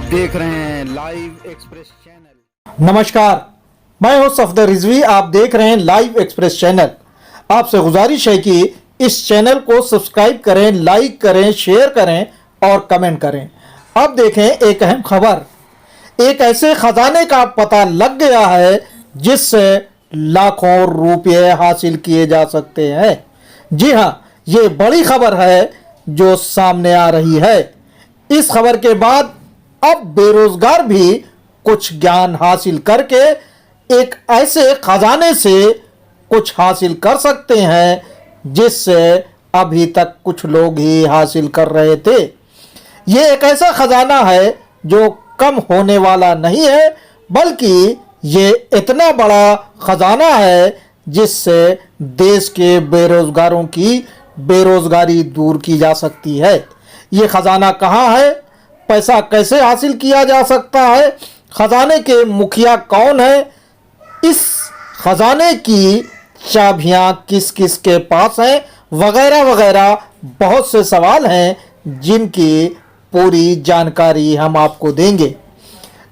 देख रहे हैं लाइव एक्सप्रेस चैनल। नमस्कार, मैं हूं सफदर रिजवी। आप देख रहे हैं लाइव एक्सप्रेस चैनल। आपसे गुजारिश है कि इस चैनल को सब्सक्राइब करें, लाइक करें, शेयर करें और कमेंट करें। अब देखें एक अहम खबर। एक ऐसे खजाने का पता लग गया है जिससे लाखों रुपये हासिल किए जा सकते हैं। जी हां, ये बड़ी खबर है जो सामने आ रही है। इस खबर के बाद अब बेरोजगार भी कुछ ज्ञान हासिल करके एक ऐसे खजाने से कुछ हासिल कर सकते हैं जिससे अभी तक कुछ लोग ही हासिल कर रहे थे। ये एक ऐसा खजाना है जो कम होने वाला नहीं है, बल्कि ये इतना बड़ा खजाना है जिससे देश के बेरोजगारों की बेरोजगारी दूर की जा सकती है। ये खजाना कहाँ है, पैसा कैसे हासिल किया जा सकता है, खजाने के मुखिया कौन है, इस खजाने की चाबियां किस किस के पास हैं, वगैरह वगैरह बहुत से सवाल हैं जिनकी पूरी जानकारी हम आपको देंगे।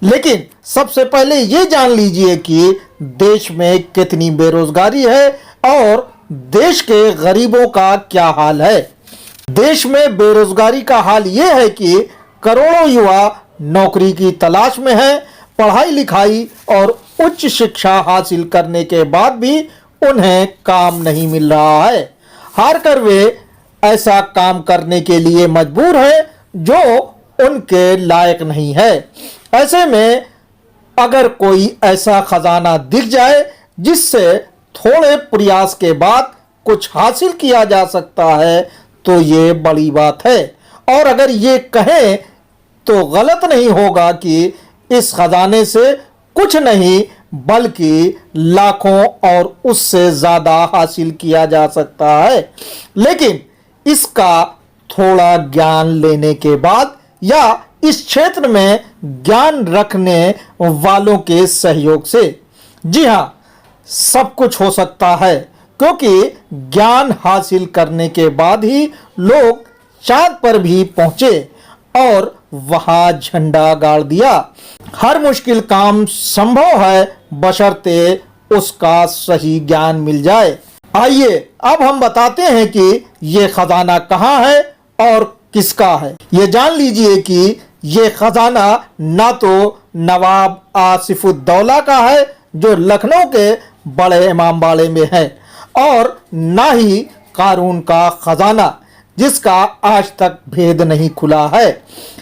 लेकिन सबसे पहले ये जान लीजिए कि देश में कितनी बेरोजगारी है और देश के गरीबों का क्या हाल है। देश में बेरोजगारी का हाल ये है कि करोड़ों युवा नौकरी की तलाश में हैं। पढ़ाई लिखाई और उच्च शिक्षा हासिल करने के बाद भी उन्हें काम नहीं मिल रहा है। हार कर वे ऐसा काम करने के लिए मजबूर हैं जो उनके लायक नहीं है। ऐसे में अगर कोई ऐसा खजाना दिख जाए जिससे थोड़े प्रयास के बाद कुछ हासिल किया जा सकता है तो ये बड़ी बात है। और अगर ये कहें तो गलत नहीं होगा कि इस खजाने से कुछ नहीं बल्कि लाखों और उससे ज़्यादा हासिल किया जा सकता है, लेकिन इसका थोड़ा ज्ञान लेने के बाद या इस क्षेत्र में ज्ञान रखने वालों के सहयोग से। जी हाँ, सब कुछ हो सकता है, क्योंकि ज्ञान हासिल करने के बाद ही लोग चांद पर भी पहुंचे और वहां झंडा गाड़ दिया। हर मुश्किल काम संभव है बशर्ते उसका सही ज्ञान मिल जाए। आइए अब हम बताते हैं कि ये खजाना कहाँ है और किसका है। ये जान लीजिए कि ये खजाना ना तो नवाब आसिफुद्दौला का है जो लखनऊ के बड़े इमामबाड़े में है, और ना ही कारून का खजाना जिसका आज तक भेद नहीं खुला है।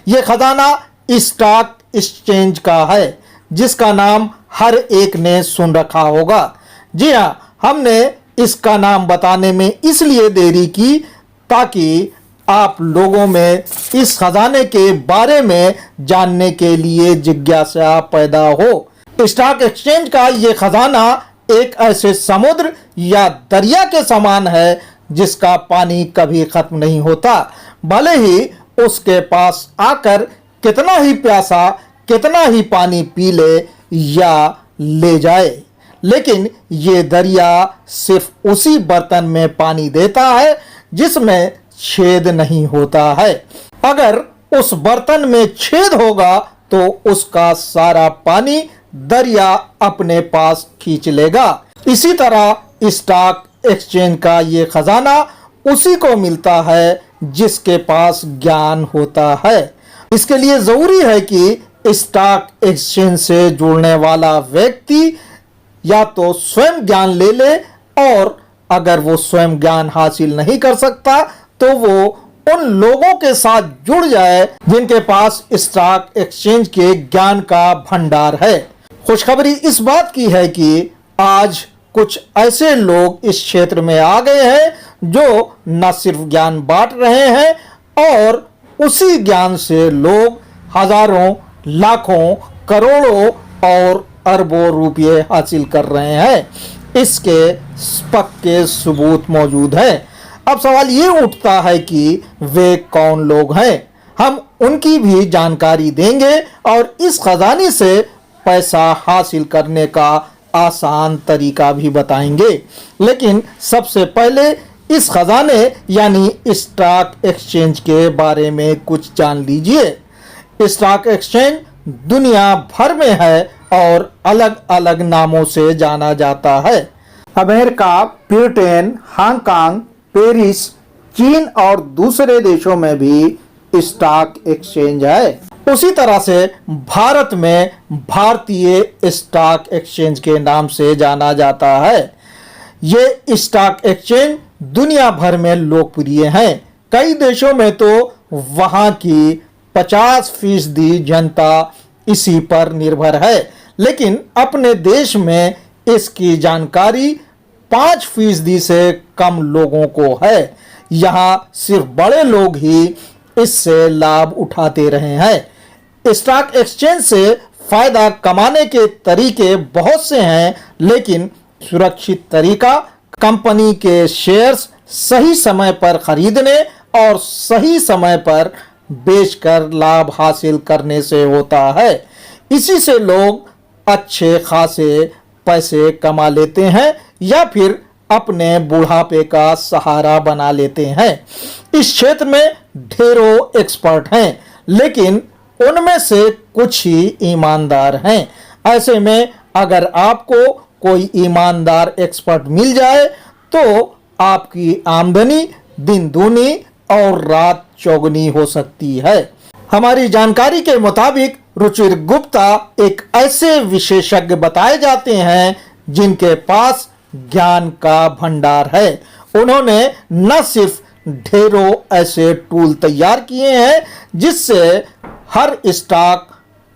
ये खजाना स्टॉक एक्सचेंज का है जिसका नाम हर एक ने सुन रखा होगा। जी हाँ, हमने इसका नाम बताने में इसलिए देरी की ताकि आप लोगों में इस खजाने के बारे में जानने के लिए जिज्ञासा पैदा हो। स्टॉक एक्सचेंज का ये खजाना एक ऐसे समुद्र या दरिया के समान है जिसका पानी कभी खत्म नहीं होता। भले ही उसके पास आकर कितना ही प्यासा कितना ही पानी पी ले या ले जाए, लेकिन ये दरिया सिर्फ उसी बर्तन में पानी देता है जिसमें छेद नहीं होता है। अगर उस बर्तन में छेद होगा तो उसका सारा पानी दरिया अपने पास खींच लेगा। इसी तरह स्टॉक एक्सचेंज का ये खजाना उसी को मिलता है जिसके पास ज्ञान होता है। इसके लिए जरूरी है कि स्टॉक एक्सचेंज से जुड़ने वाला व्यक्ति या तो स्वयं ज्ञान ले ले, और अगर वो स्वयं ज्ञान हासिल नहीं कर सकता तो वो उन लोगों के साथ जुड़ जाए जिनके पास स्टॉक एक्सचेंज के ज्ञान का भंडार है। खुशखबरी इस बात की है कि आज कुछ ऐसे लोग इस क्षेत्र में आ गए हैं जो न सिर्फ ज्ञान बांट रहे हैं और उसी ज्ञान से लोग हजारों, लाखों, करोड़ों और अरबों रुपये हासिल कर रहे हैं। इसके पक्के सबूत मौजूद हैं। अब सवाल ये उठता है कि वे कौन लोग हैं। हम उनकी भी जानकारी देंगे और इस खजाने से पैसा हासिल करने का आसान तरीका भी बताएंगे। लेकिन सबसे पहले इस खजाने यानी स्टॉक एक्सचेंज के बारे में कुछ जान लीजिए। स्टॉक एक्सचेंज दुनिया भर में है और अलग अलग नामों से जाना जाता है। अमेरिका, ब्रिटेन, हांगकांग, पेरिस, चीन और दूसरे देशों में भी स्टॉक एक्सचेंज है। उसी तरह से भारत में भारतीय स्टॉक एक्सचेंज के नाम से जाना जाता है। ये स्टॉक एक्सचेंज दुनिया भर में लोकप्रिय हैं। कई देशों में तो वहां की 50% जनता इसी पर निर्भर है, लेकिन अपने देश में इसकी जानकारी 5% से कम लोगों को है। यहाँ सिर्फ बड़े लोग ही इससे लाभ उठाते रहे हैं। स्टॉक एक्सचेंज से फायदा कमाने के तरीके बहुत से हैं, लेकिन सुरक्षित तरीका कंपनी के शेयर्स सही समय पर खरीदने और सही समय पर बेचकर लाभ हासिल करने से होता है। इसी से लोग अच्छे खासे पैसे कमा लेते हैं या फिर अपने बुढ़ापे का सहारा बना लेते हैं। इस क्षेत्र में ढेरों एक्सपर्ट हैं, लेकिन उनमें से कुछ ही ईमानदार हैं। ऐसे में अगर आपको कोई ईमानदार एक्सपर्ट मिल जाए तो आपकी आमदनी दिन दूनी और रात चौगुनी हो सकती है। हमारी जानकारी के मुताबिक रुचिर गुप्ता एक ऐसे विशेषज्ञ बताए जाते हैं जिनके पास ज्ञान का भंडार है। उन्होंने न सिर्फ ढेरों ऐसे टूल तैयार किए हैं जिससे हर स्टॉक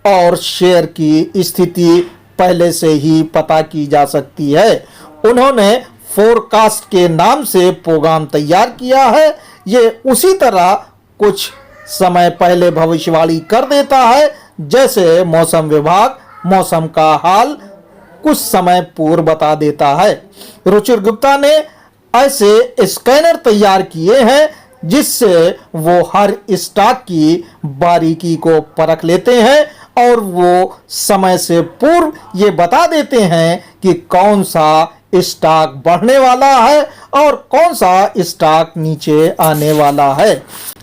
और शेयर की स्थिति पहले से ही पता की जा सकती है, उन्होंने फोरकास्ट के नाम से प्रोग्राम तैयार किया है। ये उसी तरह कुछ समय पहले भविष्यवाणी कर देता है जैसे मौसम विभाग मौसम का हाल कुछ समय पूर्व बता देता है। रुचिर गुप्ता ने ऐसे स्कैनर तैयार किए हैं जिससे वो हर स्टॉक की बारीकी को परख लेते हैं और वो समय से पूर्व ये बता देते हैं कि कौन सा स्टॉक बढ़ने वाला है और कौन सा स्टॉक नीचे आने वाला है।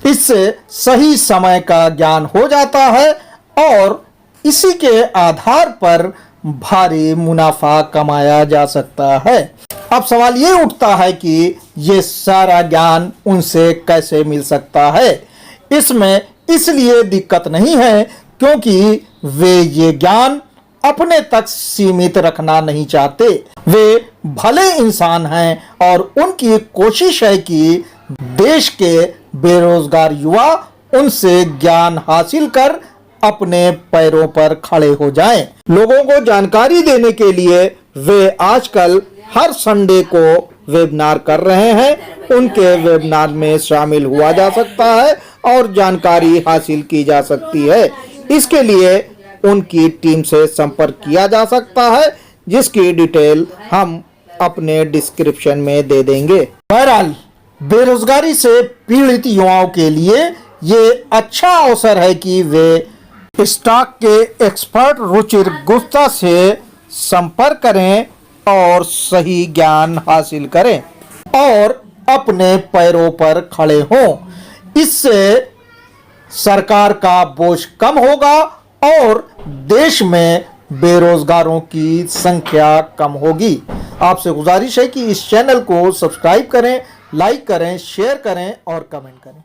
इससे सही समय का ज्ञान हो जाता है और इसी के आधार पर भारी मुनाफा कमाया जा सकता है। अब सवाल ये उठता है कि ये सारा ज्ञान उनसे कैसे मिल सकता है। इसमें इसलिए दिक्कत नहीं है क्योंकि वे ये ज्ञान अपने तक सीमित रखना नहीं चाहते। वे भले इंसान हैं और उनकी कोशिश है कि देश के बेरोजगार युवा उनसे ज्ञान हासिल कर अपने पैरों पर खड़े हो जाएं। लोगों को जानकारी देने के लिए वे आजकल हर संडे को वेबिनार कर रहे हैं। उनके वेबिनार में शामिल हुआ जा सकता है और जानकारी हासिल की जा सकती है। इसके लिए उनकी टीम से संपर्क किया जा सकता है, जिसकी डिटेल हम अपने डिस्क्रिप्शन में दे देंगे। बहरहाल बेरोजगारी से पीड़ित युवाओं के लिए ये अच्छा अवसर है कि वे स्टॉक के एक्सपर्ट रुचिर गुप्ता से संपर्क करें और सही ज्ञान हासिल करें और अपने पैरों पर खड़े हों। इससे सरकार का बोझ कम होगा और देश में बेरोजगारों की संख्या कम होगी। आपसे गुजारिश है कि इस चैनल को सब्सक्राइब करें, लाइक करें, शेयर करें और कमेंट करें।